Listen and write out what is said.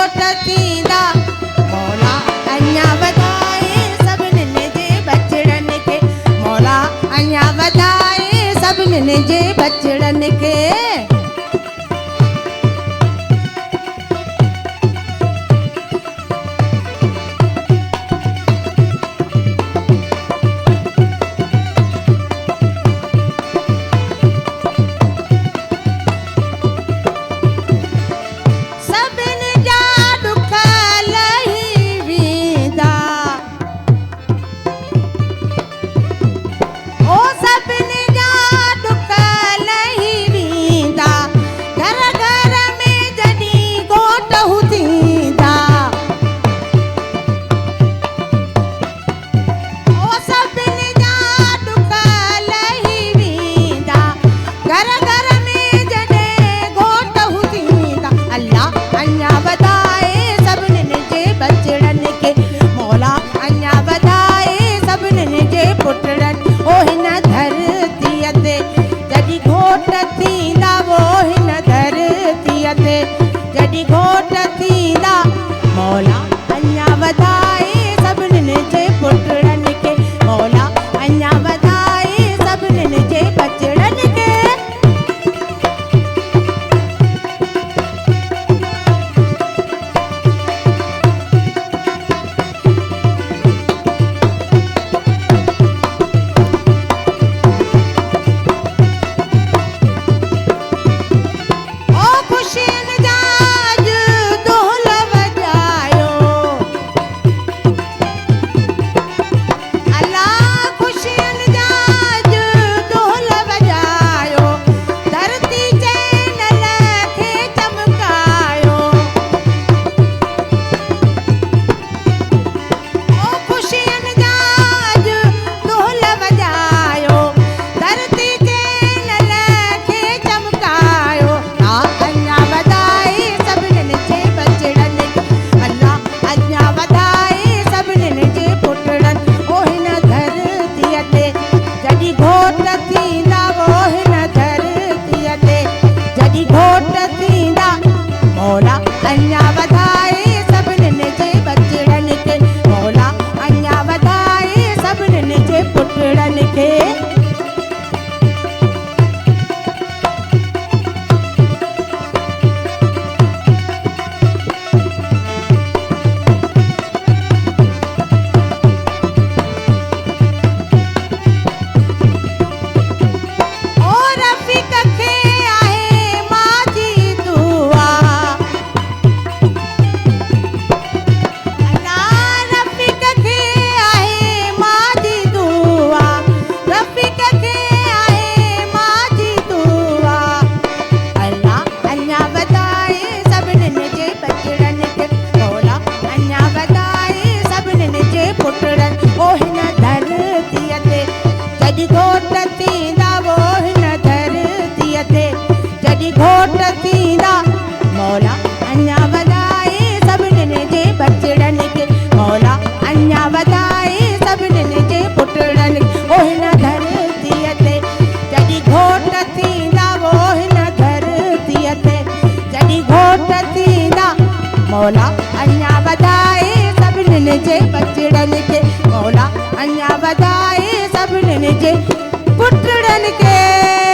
घोट थींदा मौला अञा वधाए सभिनीनि जे बचड़नि खे मौला अञा वधाए सभिनीनि जे बचड़नि खे जॾहिं घोट थींदा मौला अञा वधाए सभिनीनि जे पुटड़नि खे मौला अञा वधाए सभिनीनि जे बचड़नि खे अञा वधाए सभिनीनि जे बचड़नि खे मौला अञा वधाए सभिनीनि जे पुटड़नि खे घोट थींदा मौला अञा वधाए सभिनीनि जे बचड़नि खे मौला अञा वधाए सभिनीनि जे पुटड़नि ओ हिन धरतीअ ते जॾहिं घोट थींदा वो हिन धरतीअ ते जॾहिं घोट थींदा मौला अञा वधाए सभिनीनि जे बचड़नि खे मौला अञा वधाए सभिनीनि जे पुटड़नि खे